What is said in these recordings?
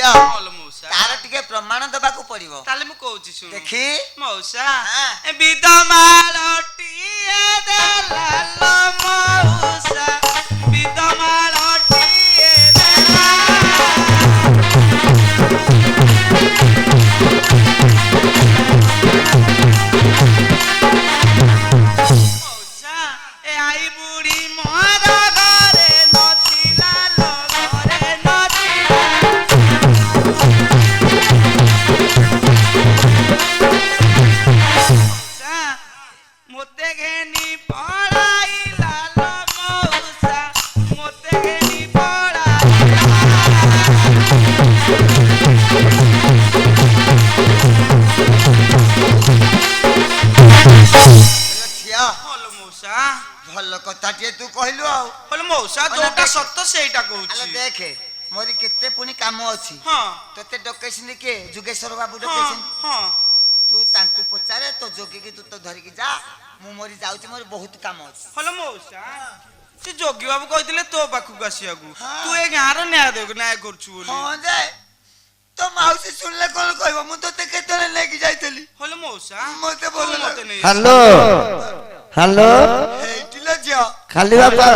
ଝିଅ ଭଲ ମଉସା ତାର ଟିକେ ପ୍ରମାଣ ଦେବାକୁ ପଡିବ ତାହେଲେ ମୁଁ କହୁଛି ଶୁଣ ଦେଖି ମଉସା ବିଦମାଳଟିଏ ଦେଲା ଲୋ ମଉସା ବିଦମାଳଟିଏ ଦେଲା ମଉସା ଏ ଆଇ ବୁଢୀ ମୋର ଘରେ ନଥିଲା ଲୋ ଘରେ ନଥିଲା ମୋତେ ଘେନି ପଳାଇଲା ଲୋ ମଉସା ମୋତେ ଘେନି ଝିଅ ଭଲ ମଉସା ଭଲ କଥା ଟିକେ ତୁ କହିଲୁ ଆଉ ଭଲ ମଉସା ଯୋଉଟା ସତ ସେଇଟା ଆଲୋ କହୁଛି ଦେଖେ ମୋର କେତେ ପୁଣି କାମ ଅଛି ହଁ ତତେ ଡକେଇଛନ୍ତି କିଏ ଯୁଗେଶ୍ୱର ବାବୁ ହଁ ଡକେଇଛନ୍ତି ହଁ ତୁ ତାଙ୍କୁ ପଚାରେ ତୋ ଯୋଗୀକି ତୁ ତ ଧରିକି ଯା ମୁଁ ମୋରି ଯାଉଛି ମୋର ବହୁତ କାମ ଅଛି ଭଲ ମଉସା ସେ ଯୋଗୀ ବାବୁ କହିଥିଲେ ତୋ ପାଖକୁ ଆସିବାକୁ ହଁ। ତୁ ଏ ଗାଁର ନ୍ୟାୟ କରୁଛୁ ବୋଲି ହଁ ଯେ ତୋ ମାଉସୀ ଶୁଣିଲେ କଣ କହିବ ମୁଁ ତତେ କେତେବେଳେ ନେଇକି ଯାଇଥିଲି ଭଲ ମଉସା ମତେ ଭଲ ତୁ ମତେ ଲାଗେ। ନେଇ ହ୍ୟାଲୋ ହ୍ୟାଲୋ ହେଇଟିଲେ ଝିଅ ଖାଲି ବାପା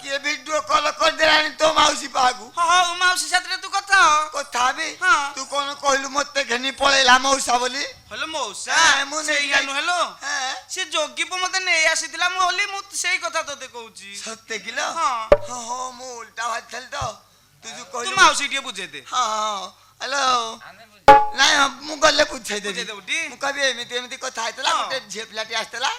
କିଏ ଭିଡିଓ କଲ କରିଦେଲାଣି ତୋ ମାଉସୀ ପାଖକୁ ହଉ ମାଉସୀ ସାଥିରେ ତୁ କଥା ହ କଥା ହେବି ହଁ। ତୁ କଣ କହିଲୁ ମତେ ଘେନି ପଳେଇଲା ମଉସା ବୋଲି ଭଲ ମଉସା ମୁଁ ସେଇଆ ନୁହେଲୋ ହେଁ, ସେ ଯୋଗୀ ମତେ ନେଇ ଆସିଥିଲା ମୁଁ ବୋଲି ମୁଁ ସେଇ କଥା ତତେ କହୁଛି ସତେ କିଲୋ ହଁ ହଁ ହଁ ମୁଁ ଉଲ୍ଟା ଭାବିଥିଲି ତ ତୁ ଯୋଉ ତୁ କହିଲୁ ମାଉସୀ ଟିକେ ବୁଝେଇ ଦେ ହଁ ହଁ ହ୍ୟାଲୋ ନାଇଁ ମୁଁ ଗଲେ ବୁଝେଇଦେବି ବୁଝେଇଦେବୁ ଟି? ମୁଁ କହିବି ଏମିତି ଏମିତି କଥା ହେଇଥିଲା ହଁ। ଗୋଟେ ଝିଅ ପିଲାଟି ଆସିଥିଲା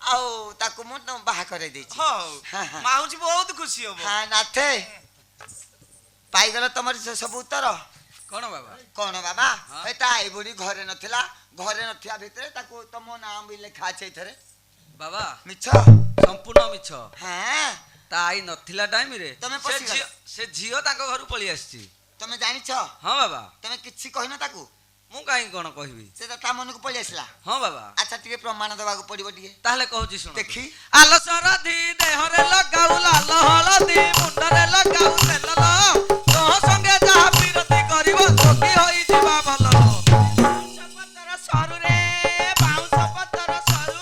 ଆଉ ତାକୁ ମୁଁ ବାହା କରେଇ ଦେଇଛି ହଉ ହଁ, ହଁ। ମାଉସୀ ବହୁତ ଖୁସି ହବ ହଁ ନାଥେ ପାଇଗଲ ତମର ସେ ସବୁ ଉତ୍ତର କଣ ବାବା କଣ ବାବା ଏଟା ଏଇ ବୁଢୀ ଘରେ ନଥିଲା ଘରେ ନଥିବା ଭିତରେ ତାକୁ ତମ ନାଁ ବି ଲେଖା ଅଛି ଏଥିରେ ବାବା ମିଛ ସମ୍ପୂର୍ଣ୍ଣ ମିଛ ହଁ ତା ଆଇ ନଥିଲା ଟାଇମରେ ତମେ ପଶିଗଲ। ସେ ଝିଅ ତାଙ୍କ ଘରୁ ପଳେଇ ଆସିଛି ତମେ ଜାଣିଛ ହଁ ବାବା ତମେ କିଛି କହିନ ତାକୁ ମୁଁ କାହିଁକି କଣ କହିବି ସେ ତ ତା ମନକୁ ପଳେଇ ଆସିଲା ହଁ ବାବା ଆଚ୍ଛା ଟିକେ ପ୍ରମାଣ ଦେବାକୁ ପଡିବ ଟିକେ ତାହେଲେ କହୁଛି ଶୁଣ ଦେଖି ଆଲସରଧି ଦେହରେ ଲଗାଉ ଲାଲ ହଳଦୀ ମୁଣ୍ଡରେ ଲଗାଉ ତେଲ ତୋ ସଙ୍ଗେ ଯାହା ବିରତି କରିବ ଯୋଗୀ ହୋଇଯିବା ଭଲ ବାଉଁଶ ପତର ସରୁରେ ବାଉଁଶ ପତର ସରୁ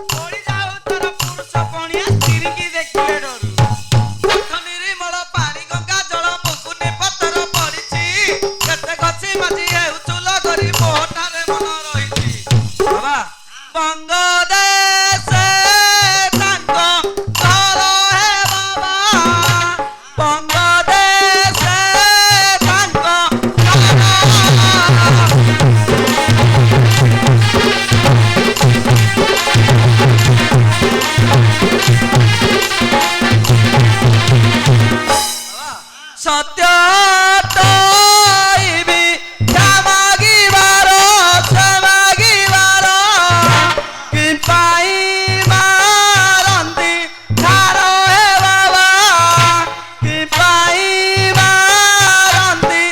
ପଡ଼ି ଯାଉ ତୋର ପୁରୁଷ ପଣିଆ ସ୍ତ୍ରୀକି ଦେଖିଲେ ଡରୁ ନିର୍ମଳ ପାଣି ଗଙ୍ଗା ଜଳ ମୁକୁନି ପତର ପଡିଛି କେତେ ଗଛି ମାଝି ହେଉଛୁ ଲଗରି ମୋଠାରେ ମନ ରହିଛି ବାବା ବଙ୍ଗ ଦେଶେ ତାଙ୍କ ଘର ହେ ବାବା ବଙ୍ଗ ଦେଶେ ତାଙ୍କ ସତ୍ୟ ତଇବି ମାଗିବାର କି ପାଇ ମାରନ୍ତି ଧାର ହେ ବାବା କି ପାଇ ମାରନ୍ତି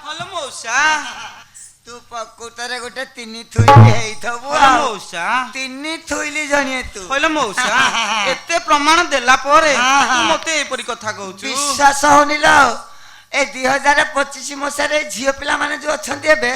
ଭଲ ମଉସା ତୁ ପ୍ରକୃତରେ ଗୋଟେ ତିନି ଥୁଇଲି ହେଇଥବୁ ଭଲ ଆଉ ମଉସା ତିନି ଥୁଇଲି ଜଣିଏ ତୁ କହିଲ ମଉସା ଏତେ ପ୍ରମାଣ ଦେଲା ପରେ ହଁ, ତୁ ହଁ। ମତେ ଏପରି କଥା କହୁଛୁ ବିଶ୍ୱାସ ହଉନି ଲୋ ଏ 2025 ମସିହାରେ ଝିଅ ପିଲାମାନେ ଯୋଉ ଅଛନ୍ତି ଏବେ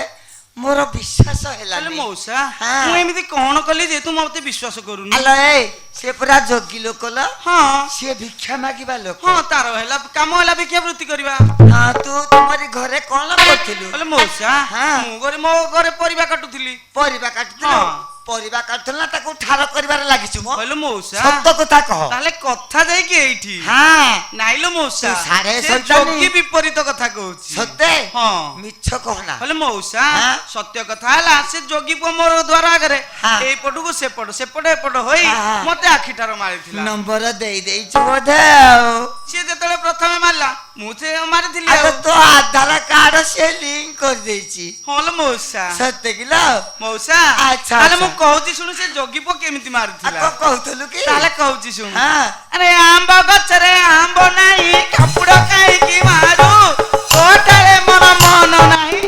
ମୋର ବିଶ୍ୱାସ କହିଲେ ହେଲାନି ମଉସା ହଁ। ମୁଁ ଏମିତି କଣ କଲି ଯେ ତୁ ମତେ ବିଶ୍ୱାସ କରୁନୁ ଆଲୋ ଏ ସେ ପୁରା ଯୋଗୀ ଲୋକ ଲୋ ହଁ ସିଏ ଭିକ୍ଷା ମାଗିବା ଲୋକ ହଁ ତାର ହେଲା କାମ ହେଲା ଭିକ୍ଷା ବୃତ୍ତି କରିବା ହଁ ତୁ ତୁମରି ଘରେ କଣ କରୁଥିଲୁ କହିଲେ ମଉସା ହଁ। ମୋ ଘରେ ପରିବା କାଟୁଥିଲି ପରିବା କାଟୁଥିଲୁ ହଁ। ପରିବା କାଟୁଥିଲୁ ନା ତାକୁ ଠାର କରିବାରେ ଲାଗିଛୁ ମୋ କହିଲେ ମଉସା ସତ କଥା କହ ତାହେଲେ କଥା ଯାଇକି ଏଇଠି ହଁ ନାଇଲୋ ମଉସା ତୁ ସାଢେ ସେ ଶୈତାନି। ଯୋଗୀ ବିପରୀତ କଥା କହୁଛି ସତେ ହଁ ମିଛ କହନା କହିଲେ ମଉସା ହଁ। ସତ୍ୟ କଥା ହେଲା ସେ ଯୋଗୀ ପୁଅ ମୋର ଦ୍ୱାର ଆଗରେ ହଁ। ଏଇପଟକୁ ସେପଟ ସେପଟ ଏପଟ ହୋଇ ହଁ। ମତେ ଆଖିଠାର ମାରିଥିଲା ନମ୍ବର ଦେଇ ଦେଇଛୁ ବୋଧେ ଆଉ ସିଏ ଯେତେବେଳେ ପ୍ରଥମେ ମାରିଲା ମୁଁ ସେ ମାରିଥିଲି ଆଉ ଆଉ ତୋ ଆଧାର କାର୍ଡ ସେ ଲିଙ୍କ କରିଦେଇଛି ହଁ ଲୋ ମଉସା ସତେ କିଲୋ ମଉସା ଆଚ୍ଛା, ତାହେଲେ ମୁଁ ଆଚ୍ଛା। କହୁଛି ଶୁଣୁ ସେ ଯୋଗୀ ପୁଅ କେମିତି ଆଉ ମାରିଥିଲା କଣ କହୁଥିଲୁ କି ତାହେଲେ କହୁଛି ଶୁଣୁ ହଁ ଆରେ ଆମ୍ବ ଗଛରେ ଆମ୍ବ ନାହିଁ କାପୁଡ କାହିଁକି ମାରୁ ତୋଟାରେ ମୋର ମନ ନାହିଁ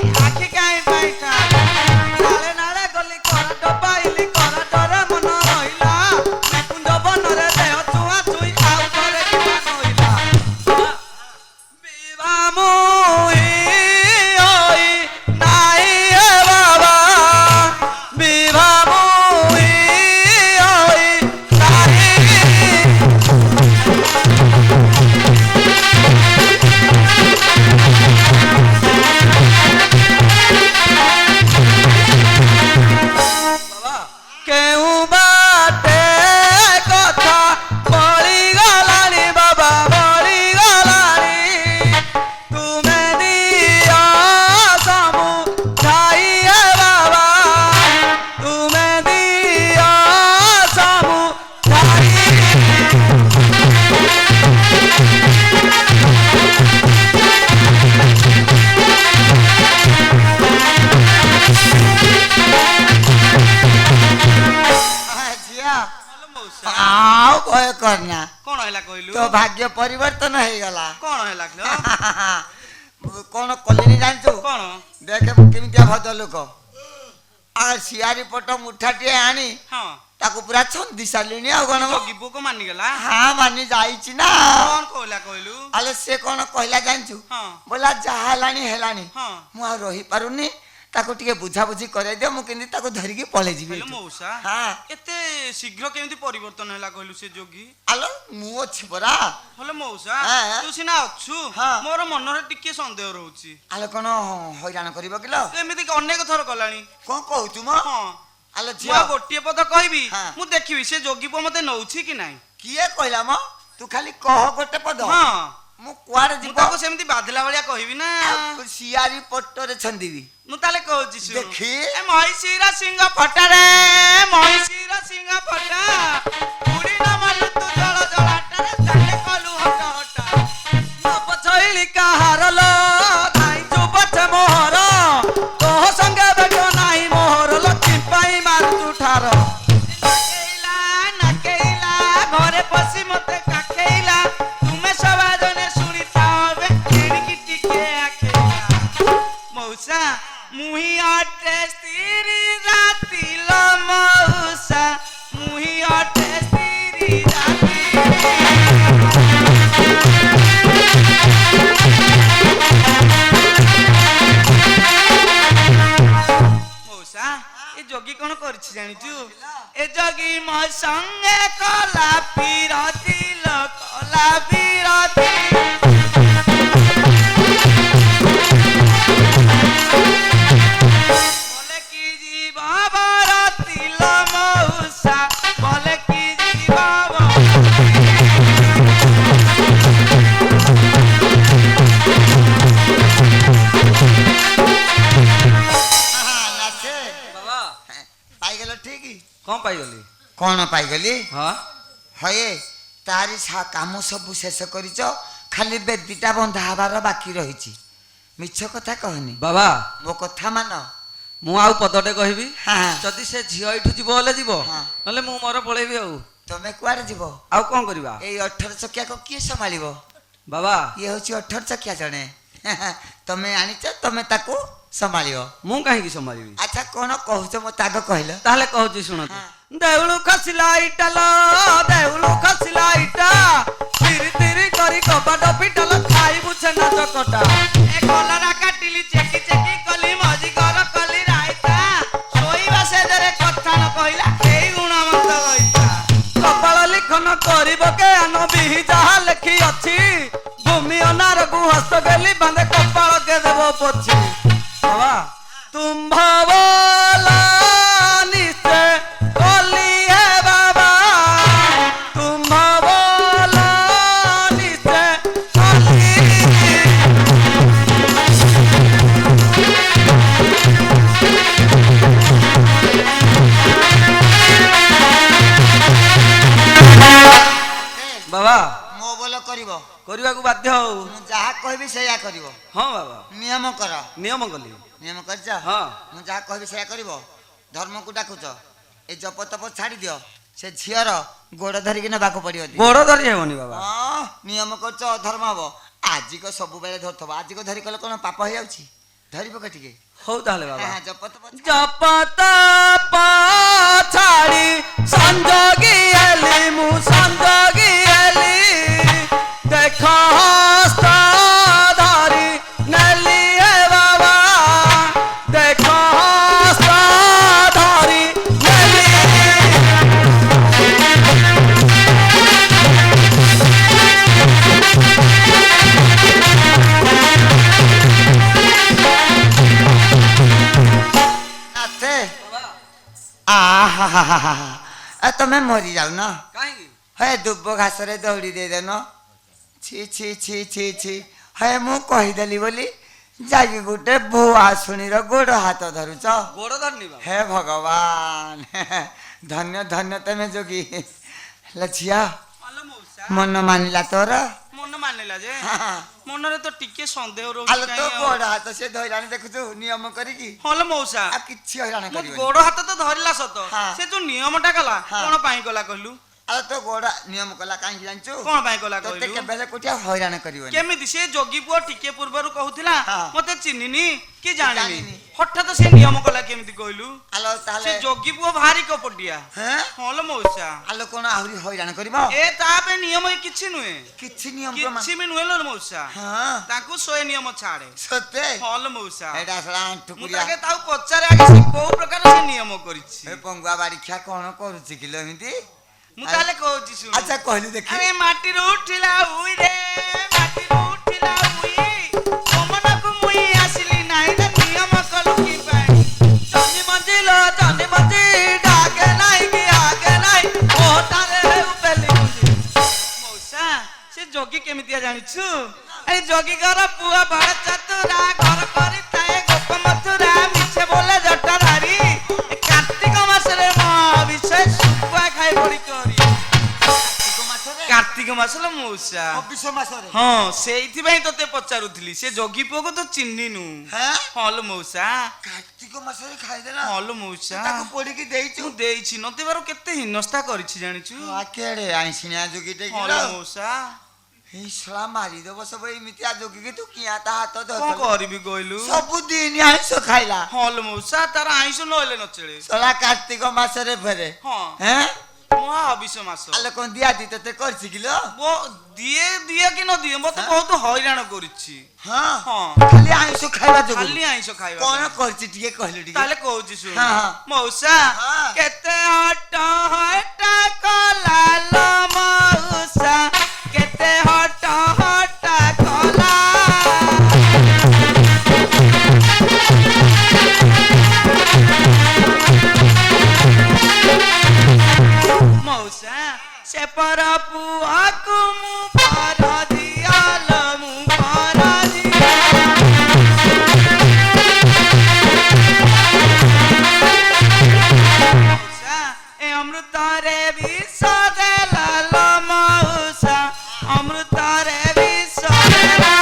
କରନା କଣ ହେଲା କହିଲୁ ତୋ ଭାଗ୍ୟ ପରିବର୍ତ୍ତନ ହେଇଗଲା କଣ ହେଲା କିଲୋ କଣ କଲିନି ଜାଣିଛୁ କଣ ଦେଖେ ମୁଁ କେମିତିଆ ଭଦ୍ର ଲୋକ ଆଉ ସିଆରି ପଟ ମୁଠାଟିଏ ଆଣି ହଁ ତାକୁ ପୁରା ଛନ୍ଦି ସାରିଲିଣି ଆଉ କଣ ଯୋଗୀ ପୁଅ କୁ ମାନିଗଲା ହଁ ମାନି ଯାଇଛି ନା କଣ କହିଲା କହିଲୁ ଆଲେ ସେ କଣ କହିଲା ଜାଣିଛୁ ହଁ ବୋଲା ଯାହା ହେଲାଣି ହେଲାଣି ହଁ ମୁଁ ଆଉ ରହିପାରୁନି ତାକୁ ଟିକେ ବୁଝାବୁଝି କରେଇ ଦିଅ ମୁଁ କେମିତି ତାକୁ ଧରିକି ପଳେଇ ଯିବି କହିଲୁ ମଉସା ହଁ ଏତେ ଶୀଘ୍ର କେମିତି ପରିବର୍ତ୍ତନ ହେଲା କହିଲୁ ସେ ଯୋଗୀ ଆଲୋ ମୁଁ ଅଛି ପରା ହେଲେ ମଉସା ହଁ। ତୁ ସିନା ଅଛୁ ହଁ। ମୋର ମନରେ ଟିକେ ସନ୍ଦେହ ରହୁଛି ଆଲୋ କଣ ହଇରାଣ କରିବ କିଲୋ ଏମିତି କି ଅନେକ ଥର କଲାଣି କଣ କହୁଛୁ ମ ହଁ ଆଲୋ ମୁଁ ଝିଅ ଆଉ ଗୋଟିଏ ପଦ କହିବି ହଁ। ମୁଁ ଦେଖିବି ସେ ଯୋଗୀ ପୁଅ ମତେ ନଉଛି କି ନାହିଁ କିଏ କହିଲା ମ ତୁ ଖାଲି କହ ଗୋଟେ ପଦ ହଁ ମୁଁ କୁଆଡେ ମୁଁ ଯିବ ତାକୁ ସେମିତି ବାଧିଲା ଭଳିଆ କହିବି ନା ଆଉ ସିଆରି ପଟରେ ଛନ୍ଦିବି ମୁଁ ତାହେଲେ କହୁଛି ଶୁଣୁ। ଦେଖି। ଏ ମହିଷୀର ସିଂହ ଫଟାରେ ମହିଷୀର ସିଂହ ଫଟା ଉଡ଼ି ନ ମାଲୁ ତୁ ଜଳ ଜଳାଟାରେ ଚାଲେ କଲୁ ହଟ ହଟା ପଛଇଲି କାହାର ଲୋ ଧାଇଛୁ ପଛେ ମୋହର ତୋହ ସଙ୍ଗେ ବେଗ ନାହିଁ ମୋହର ଲୋ ଚିପାଇ ମାରୁଛୁ ଠାର ନାକେଇଲା ନାକେଇଲା ଘରେ ପଶି ମତେ କାକେଇଲା ତୁମେ ସବା ଜନେ ଶୁଣିଥାଅ ବେ ଏଣିକି ଟିକେ ଆଖେଇଲା ମଉସା ମୁହିଁ ଅଟେ ସ୍ତ୍ରୀ ରାତି ଲୋ ମଉସା ମୁହିଁ ଅଟେ ସ୍ତ୍ରୀ ରାତି ମଉସା ଏ ଯୋଗୀ କଣ କରିଛି ଜାଣିଛୁ ଏ ଯୋଗୀ ମୋ ସଙ୍ଗେ କଲା ପିରତି ଲୋ କଲା ପିରତି বলে কি জীব বরতি লো মৌসা বলে কি জীব ନାଚେ ବାବା ପାଇଗଲ ଠିକ କଣ ପାଇଗଲି କଣ ପାଇଗଲି ହଁ ହଏ ତାରି କାମ ସବୁ ଶେଷ କରିଛ ଖାଲି ବେଦିଟା ବନ୍ଧା ହବାର ବାକି ରହିଛି ମିଛ କଥା କହନି ବାବା ମୋ କଥା ମାନ ମୁଁ ଆଉ ପଦଟେ କହିବି ହଁ ଯଦି ସେ ଝିଅ ଏଇଠୁ ଯିବ ହେଲେ ଯିବ ହଁ। ନହେଲେ ମୁଁ ମୋର ପଳେଇବି ଆଉ ତମେ କୁଆଡେ ଯିବ ଆଉ କଣ କରିବା ଏଇ 18 ଚକିଆକୁ କିଏ ସମ୍ଭାଳିବ ବାବା ଇଏ ହଉଛି 18 ଚକିଆ ଜଣେ ତମେ ଆଣିଛ ତମେ ତାକୁ ସମ୍ଭାଳିବ ମୁଁ କାହିଁକି ସମ୍ଭାଳିବି ଆଚ୍ଛା କଣ କହୁଛ ମତେ ଆଗ କହିଲ ତାହେଲେ କହୁଛି ଶୁଣନ୍ତୁ ହଁ। ଦେଉଳୁ ଖସିଲା ଇଟା ଲୋ ଦେଉଳୁ ଖସିଲା ଇଟା ତିରି ତିରି କରି କବାଟ ପିଟାଲ ଖାଇବୁ ଛେନା ଚକଟା ଏ କଲରା କାଟିଲି ଚେକି ଚେକି କଲି ମଜି କର କଲି ରାଇତା ଶୋଇବା ସେଜରେ କଥା ନ କହିଲା ଏଇ ଗୁଣମନ୍ତ ଗଇତା କପାଳ ଲିଖନ କରିବ କେ ଆନ ବିହି ଯାହା ଲେଖି ଅଛି ଭୂମି ଅନାରକୁ ହସ୍ତ ଗେଲି ବାନ୍ଧେ କପାଳ କେ ଦେବ ପଛି ବାବା ତୁମ୍ଭ ବୋଲା ନିଶ୍ଚେ କଲି ହେ ବାବା ତୁମ୍ଭ ବୋଲା ନିଶ୍ଚେ କଲି ବାବା ମୋ ବୋଲ କରିବ କରିବାକୁ ବାଧ୍ୟ ହଉ ମୁଁ ଯାହା କହିବି ସେଇଆ କରିବ ହଁ ବାବା ନିୟମ କର ନିୟମ କଲି ନିୟମ କରିଛ ହଁ ମୁଁ ଯାହା କହିବି ସେଇଆ କରିବ ଧର୍ମକୁ ଡାକୁଛ ଏ ଜପ ତପ ଛାଡ଼ି ଦିଅ ସେ ଝିଅର ଗୋଡ଼ ଧରିକି ନେବାକୁ ପଡ଼ିବ ଗୋଡ଼ ଧରି ହେବନି ବାବା ହଁ ନିୟମ କରୁଛ ଅଧର୍ମ ହବ ଆଜିକ ସବୁବେଳେ ଧରୁଥିବ ଆଜିକ ଧରି କଲେ କଣ ପାପ ହେଇଯାଉଛି ଧରିବ କେ ଟିକେ ହଉ ତାହେଲେ ବାବା ଜପ ତପ ଜପତ ଛାଡ଼ି ସଂଯୋଗୀ ହେଲି ମୁଁ ସଂଯୋଗୀ ହେଲି ଦେଖ ହସ୍ତ ଧରି ନେଲି ହେ ବାବା ଦେଖ ହସ୍ତ ଧରି ନେଲି ନାଚେ ଆହା ତମେ ମରି ଯାଉନ କାହିଁକି ହେ ଦୁବ ଘାସରେ ଦୌଡ଼ି ଦେଇଦେନ ଛି ଛି ଛି ଛି ଛି ହେ ମୁଁ କହିଦେଲି ବୋଲି ଯାଇକି ଗୋଟେ ଭୁଆ ଶୁଣିର ଗୋଡ଼ ହାତ ଧରୁଛ ଗୋଡ଼ ଧରିନି ବାବା ହେ ଭଗବାନ ଧନ୍ୟ ଧନ୍ୟ ତମେ ଯୋଗୀ ହେଲେ ଝିଅ ଆଲୋ ମଉସା ମନ ମାନିଲା ତୋର ମନ ମାନିଲା ଯେ ହଁ। ମନରେ ତ ଟିକେ ସନ୍ଦେହ ଆଲୋ ରହୁଛି ତୋ କାହିଁ ଆଉ। ଗୋଡ଼ ହାତ ସେ ଧଇଲାଣି ଦେଖୁଛୁ ନିୟମ କରିକି ହଲୋ ମଉସା ଆଉ କିଛି ହଇରାଣ ମୋ କରିବନି ଗୋଡ଼ ହାତ ତ ଧରିଲା ସତ ହଁ। ସେ ଯୋଉ ନିୟମଟା କଲା ହଁ। କଣ ପାଇଁ କଲା କହିଲୁ ଆରେ ତୋ ଗୋଡ ନିୟମ କଲା କାହିଁକି ଜାଣିଛୁ କଣ ପାଇଁ କଲା ତତେ କହିଲୁ କେବେ ହେଲେ କୋଠି ହଇରାଣ କରିବନି କେମିତି ସେ ଯୋଗୀ ପୁଅ ଟିକେ ପୂର୍ବରୁ କହୁଥିଲା ହଁ। ମତେ ଚିହ୍ନିନି କି ଜାଣିନି ଜାଣିନି। ହଠାତ ସେ ନିୟମ କଲା କେମିତି କହିଲୁ ଆଲୋ ସେ ତାହେଲେ ଯୋଗୀ ପୁଅ ଭାରି କପଟିଆ ହେଁ ହଁ ଲୋ ମଉସା ଆଲୋ କଣ ଆହୁରି ହଇରାଣ କରିବ ଏ ତା ପାଇଁ ନିୟମ କିଛି ନୁହେଁ କିଛି ନିୟମ କିଛି ବି ନୁହେଁ ଲୋ ମଉସା ହଁ ତାଙ୍କୁ 100 ନିୟମ ଛାଡେ ସତେ ହଁ ଲୋ ମଉସା ଏଇଟା ଶଳା ଆଣ୍ଠୁ ମୁଁ କୁରିଆ ତାକେ ତାକୁ ପଚାରେ ଆগে ସେ କୋଉ ପ୍ରକାର ସେ ନିୟମ କରିଛି ଏ ପଙ୍ଗୁଆ ବାରିକ୍ଷା କଣ କରୁଛି କିଲୋ ଏମିତି ମୁଁ ତାହେଲେ କହୁଛି ଶୁଣ ଆଚ୍ଛା କହିଲୁ ଦେଖି ଆରେ ମାଟିରୁ ଉଠିଲା ଉଇ ରେ ମାଟିରୁ ଉଠିଲା ଉଇ ତମନକୁ ମୁଇ ଆସିଲି ନାହିଁ ରେ ନିୟମ କଲୁ କି ପାଇଁ ଜହ୍ନି ମଞ୍ଜି ଡାକେ ନାହିଁ କି ଆକେ ନାହିଁ ଓଟାରେ ଉପେଲି ମୁଞ୍ଜି ମଉସା ସେ ଯୋଗୀ କେମିତିଆ ଜାଣିଛୁ ଏ ଯୋଗୀଙ୍କର ପୁଅ ବଡ ଚତୁରା ଘର କରିଥାଏ ଗୋପ ମଥୁରା ମିଛେ ବୋଲେ ଜଟାଧାରୀ ଏ କାର୍ତ୍ତିକ ମାସରେ ମୋ ବିଷୟ ଶୁଖୁଆ ଖାଇ ପଡି କରି କାର୍ତ୍ତିକ ମାସରେ କାର୍ତ୍ତିକ ମାସ ଲୋ ମଉସା ଚବିଶ ମାସରେ ହଁ ସେଇଥିପାଇଁ ତତେ ପଚାରୁଥିଲି ସେ ଯୋଗୀ ପୁଅକୁ ତ ଚିହ୍ନିନୁ ହେଁ ହଁ ଲୋ ମଉସା କାର୍ତ୍ତିକ ମାସରେ ଖାଇଦେଲା ହଁ ଲୋ ମଉସା ତାକୁ ପୋଡିକି ଦେଇଛୁ ମୁଁ ଦେଇଛି ନ ଦେବାରୁ କେତେ ହିନସ୍ତା କରିଛି ଜାଣିଛୁ କେଡେ ଆଇଁଷିଣିଆ ଯୋଗୀଟେ ହଁ କିଲୋ ଲୋ ମଉସା ଏଇ ଶଳା ମାରିଦବ ସବୁ ଏମିତିଆ ଯୋଗୀକି ତୁ କିଆ ତା ହାତ କଣ ଧରିଦେଲୁ କରିବି କହିଲୁ ସବୁଦିନ ଆଇଁଷ ଖାଇଲା ହଁ ଲୋ ମଉସା ତାର ଆଇଁଷ ନହେଲେ ନଚଳେ ଶଳା କାର୍ତ୍ତିକ ମାସରେ ଫେରେ ହଁ ହେଁ ମହାବିଷ ମାସ ଆଲୋ କଣ ଦିଆଦି ତତେ କରିଛି କିଲୋ ଦିଏ ଦିଏ କି ନ ଦିଏ ମତେ ବହୁତ ହଇରାଣ କରିଛି ହଁ ହଁ ଖାଲି ଆଇଁଷ ଖାଇବା ଯୋଗୁଁ ଖାଲି ଆଇଁଷ ଖାଇବା କଣ ପାଇଁ। କରିଛି ଟିକେ କହିଲୁ ଟିକେ ତାହେଲେ କହୁଛି ଶୁଣ ହଁ, ହଁ। ମଉସା ହଁ। କେତେ ହଟ କଲା ଲୋ ମଉସା କେତେ ହଟ କଲା ମଉସା ସେ ପର ପୁଅକୁ ମୁଁ ପର ଦିଆଲ ମୁଁ ପର ଦିଆ ମଉସା ଏ ଅମୃତରେ ବିଷ ଦେଲା ଲୋ ମଉସା ଅମୃତରେ ବିଷ ଦେଲା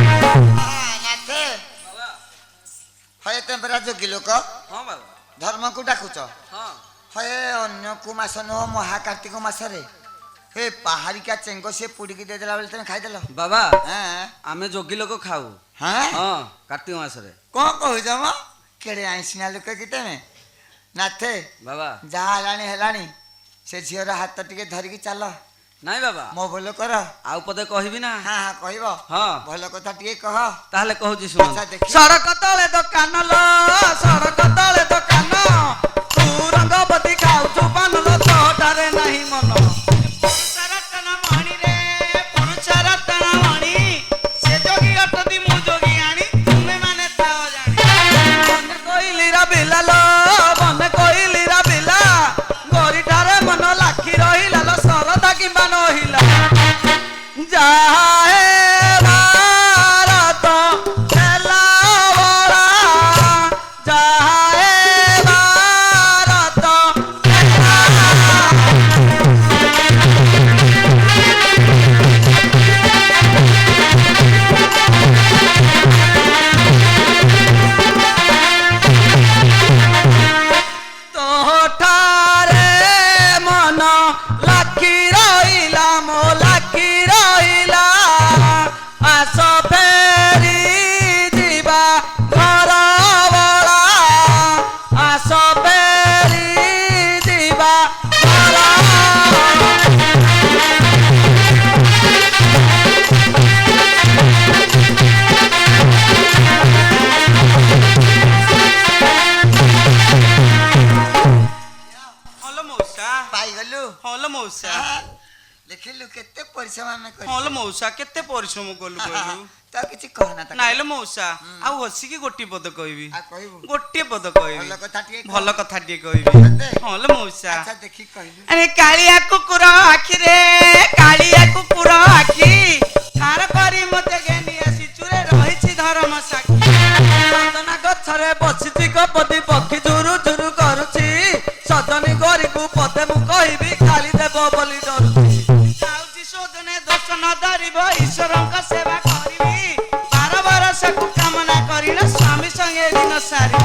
ନାଥେ ହଏ ତେମ୍ପରା ଯୋଗୀ ଲୋକ ହଁ ବାବା ଧର୍ମକୁ ଡାକୁଛ ହଁ ହଏ ଅନ୍ୟକୁ ମାସ ନୁହଁ ମହାକାର୍ତ୍ତିକ ମାସରେ ହେ ପାହାଡ଼ିକା ଚେଙ୍ଗ ସିଏ ପୋଡ଼ିକି ଦେଇଦେଲା ବେଳେ ତମେ ଖାଇଦେଲ ବାବା ହଁ ଆମେ ଯୋଗୀ ଲୋକ ଖାଉ ହଁ ହଁ କାର୍ତ୍ତିକ ମାସରେ କଣ କହୁଛ ମ କେଡ଼େ ଆଇଁଷିଣା ଲୋକ କି ତମେ ନାଥେ ବାବା ଯାହା ହେଲାଣି ହେଲାଣି ସେ ଝିଅର ହାତ ଟିକେ ଧରିକି ଚାଲ ନାଇଁ ବାବା ମୋ ଭଲ କର ଆଉ ପଦେ କହିବି ନା ହଁ ହଁ କହିବ ହଁ ଭଲ କଥା ଟିକେ କହ ତାହେଲେ କହୁଛି ଶୁଣ ଆଚ୍ଛା ଦେଖି ସଡ଼କ ତଳେ ଦୋକାନ ଲୋ ସଡ଼କ ତଳେ ଦୋକାନ ତୁ ରଙ୍ଗବତୀ ଖାଉଛୁ ପାନ ଲୋ ତୋଟାରେ ନାହିଁ ମନ ପୁରୁଷ ରତନ ମଣି ରେ ପୁରୁଷ ରତନ ମଣି ସେ ଯୋଗୀ ଅଟନ୍ତି ମୁଁ ଯୋଗୀ ଆଣି ତୁମେ ମାନେ ଥାଅ ଜାଣି ବନେ କୋଇଲିର ବିଲା ଲୋ ବନେ କୋଇଲିର ବିଲା ଗରିଠାରେ ମନ ଲାଖି ରହିଲା ଲୋ ସରଦା କିମ୍ବା ନହିଲା ଯାହା ଭାରତ ହେଲା ବରା ଯାହା ଭାରତ ତୋଠାରେ ମନ ଲାଖି ରହିଲା ମୋ ଲାଖି ରହିଲା ଆସ ଫେରି ଯିବା ଘର ବଳା ଆସ ଫେରି ଯିବା ଘର ହଲୋ ମଉସା ପାଇଗଲୁ ହଲୋ ମଉସା ଦେଖିଲୁ କେତେ ପରିଶ୍ରମ ଆମେ ହଲୋ କରିଛୁ ମଉସା କେତେ ପରିଶ୍ରମ କଲୁ କହିଲୁ ତ କିଛି କହନା ତାକୁ ନାଇଲୋ ମଉସା ଆଉ ହସିକି ଗୋଟିଏ ପଦ କହିବି ଆଉ କହିବୁ ଗୋଟିଏ ପଦ କହିବି ଭଲ କଥା ଟିକେ କହ। ଭଲ କଥା ଟିକେ କହିବି ସତେ? ହଲୋ ମଉସା ଆଚ୍ଛା ଦେଖି କହିଲୁ ଆରେ କାଳିଆ କୁକୁର ଆଖିରେ କାଳିଆ କୁକୁର ଆଖି ଠାର କରି ମତେ ଘେନି ଆସିଚୁରେ ରହିଛି ଧର୍ମ ସାକ୍ଷୀ ସଜନା ଗଛରେ ବସିଛି କପତି ପକ୍ଷୀ ଝୁରୁ ଝୁରୁ କରୁଛି ସଜନୀ ଗରିକୁ ପଦେ ମୁଁ କହିବି ଖାଲି ଦେବ ବୋଲି ଡରୁଛି ଯାଉଛି ସୋଦନେ ଦୋଷ ନ ଧରିବ ଈଶ୍ୱରଙ୍କ ସେବା କରିବି 12 ବର୍ଷକୁ କାମନା କରିଲ ସ୍ୱାମୀ ମଶାରୀ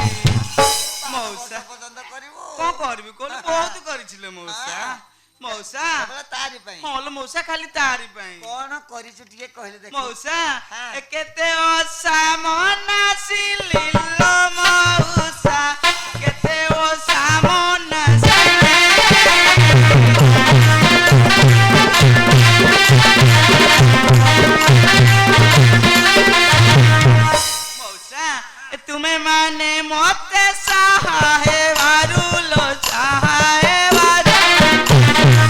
ମଉସା ପସନ୍ଦ କରିବୁ କଣ କରିବି କହିଲୁ ବହୁତ କରିଥିଲେ ମଉସା ମଉସା କେବଳ ତାରି ପାଇଁ ହଁ ଲୋ ମଉସା ଖାଲି ତାରି ପାଇଁ କଣ କରିଛୁ ଟିକେ କହିଲେ ଦେଖ ମଉସା ହଁ। ଏ କେତେ ଓଷା ମନାସିଲି ଲୋ ମଉସା କେତେ ଓଷା ମନାସିଲି ମଉସା ଏ ତୁମେ ମାନେ ମତେ ସାହା ହେବାରୁ ଲୋ ସାହା ହେବାରୁ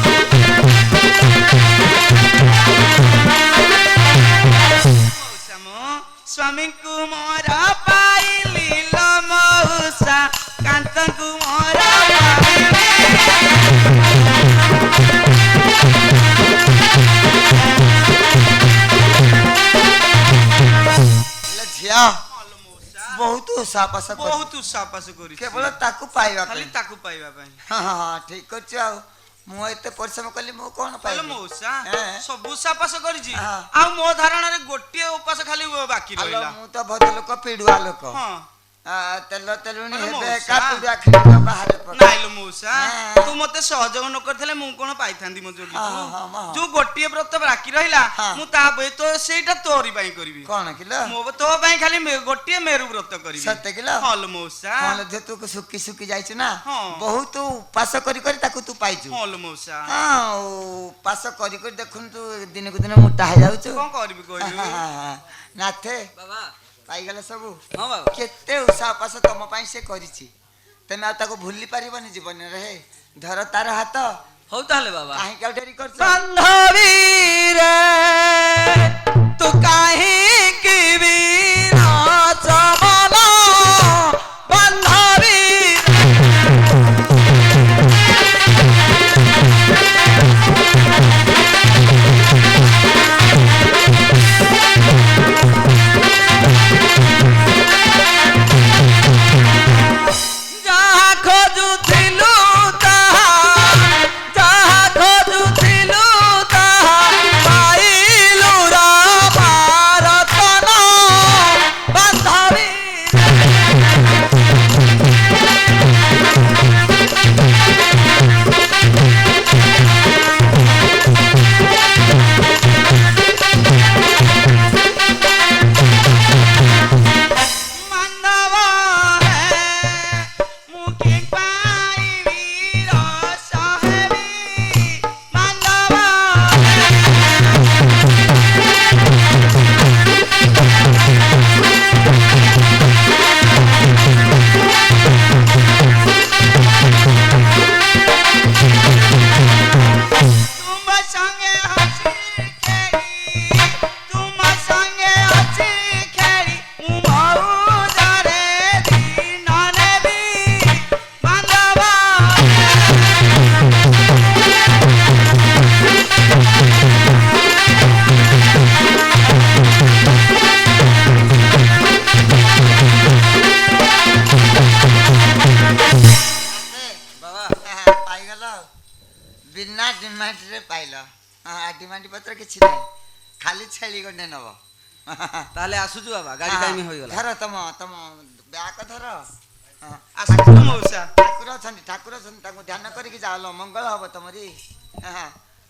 ମଉସା ମୋ ସ୍ୱାମୀଙ୍କୁ ମୋର ପାଇଲି ଲୋ ମଉସା କାନ୍ତଙ୍କୁ ମୋର ହେଲେ ଝିଅ ପାଇଲି ମଉସା ବହୁତ ସାହସ କର ବହୁତ ସାପାସ କରିଛି କେବଳ ତାକୁ ପାଇବା ଖାଲି ପାଇଁ ତାକୁ ପାଇବା ପାଇଁ ହଁ ହଁ ହଁ ଠିକ କରୁଛୁ ଆଉ ମୁଁ ଏତେ ପରିଶ୍ରମ କଲି ମୁଁ କଣ କହିଲ ପାଇବି ମଉସା ହଁ। ସବୁ ସାପାସ କରିଛି ହଁ। ଆଉ ମୋ ଧାରଣାରେ ଗୋଟିଏ ଉପାସ ଖାଲି ବାକି ଆଲୋ, ରହିଲା ମୁଁ ତ ଭଦ୍ର ଲୋକ ପିଡୁଆ ଲୋକ ହଁ ତେଲ ତେଲୁଣି ଆଲୋ, ହେବେ ମଉସା। ଏକା ପିଡୁଆ ଖିରି ବାହାରେ ପକାଏ। ନାଇଲୋ ମଉସା ହଁ। ତୁ ମତେ ସହଯୋଗ ନ କରିଥିଲେ ମୁଁ କଣ ପାଇଥାନ୍ତି ମୋ ହଁ, ଯୋଗୀକୁ ହଁ, ହଁ। ଯୋଉ ଗୋଟିଏ ବ୍ରତ ବାକି ରହିଲା ହଁ। ମୁଁ ତା ପାଇଁ ତ ସେଇଟା ତୋରି ପାଇଁ କରିବି କଣ କିଲୋ ତୋ ପାଇଁ ଖାଲି ଗୋଟିଏ ମେରୁ ବ୍ରତ କରିବି ସତେ କିଲୋ ହଲ ମଉସା କଣ ଯେ ତୁ ଶୁକି ଶୁକି ଯାଇଛୁ ନା ହଁ। ବହୁତ ଉପାସ କରି କରି ତାକୁ ତୁ ପାଇଛୁ ହଲ ମଉସା ହଁ ଉପାସ କରି କରି ଦେଖୁନୁ ତୁ ଦିନକୁ ଦିନ ମୋଟା ହେଇଯାଉଛୁ କଣ କରିବି କହିଲୁ ନାଥେ ବାବା ପାଇଗଲେ ସବୁ ହଁ ବାବା କେତେ ଉଷା ଉପାସ ତମ ପାଇଁ ସେ କରିଛି ତମେ ଆଉ ତାକୁ ଭୁଲି ପାରିବନି ଜୀବନରେ ହେ ଧର ତାର ହାତ ହଉ ତାହେଲେ ବାବା କାହିଁକି ଆଉ ଡେରି କରୁଛ ବାନ୍ଧବୀରେ ତୁ କାହିଁକି ବିରାଜ ମନ ବାନ୍ଧବୀ ଯାହା ଖୋଜୁଥିଲୁ ତାହା ଯାହା ଖୋଜୁଥିଲୁ ତାହା ପାଇଲୁ ରାମାର ତନ ବାନ୍ଧବୀ ମାନବ ମୁଁ କି ପାଇବି ରସ ହେବି ମାନବ ତୁମ ସଙ୍ଗେ ହସି ଖେଳି ତୁମ ସଙ୍ଗେ ହସି ଖେଳି ମୁଁ ମଉଜରେ ଦିନ ନେବି ମାଧବ ବାବା ପାଇଗଲ ଆଉ ବିନା ଡିମାଣ୍ଡରେ ପାଇଲ ଡିମାଣ୍ଡ ପତ୍ର କିଛି ନାହିଁ ଖାଲି ଛେଳି ଗଣ୍ଡେ ନବ ତାହେଲେ ଆସୁଛୁ ବାବା ଗାଡି ଟାଇମ ହୋଇଗଲା ଧର ତମ ତମ ବ୍ୟାଗ ଧର ଆସୁଛୁ ମଉସା ଠାକୁର ଅଛନ୍ତି ତାଙ୍କୁ ଧ୍ୟାନ କରିକି ଯାଅ ମଙ୍ଗଳ ହବ ତମରି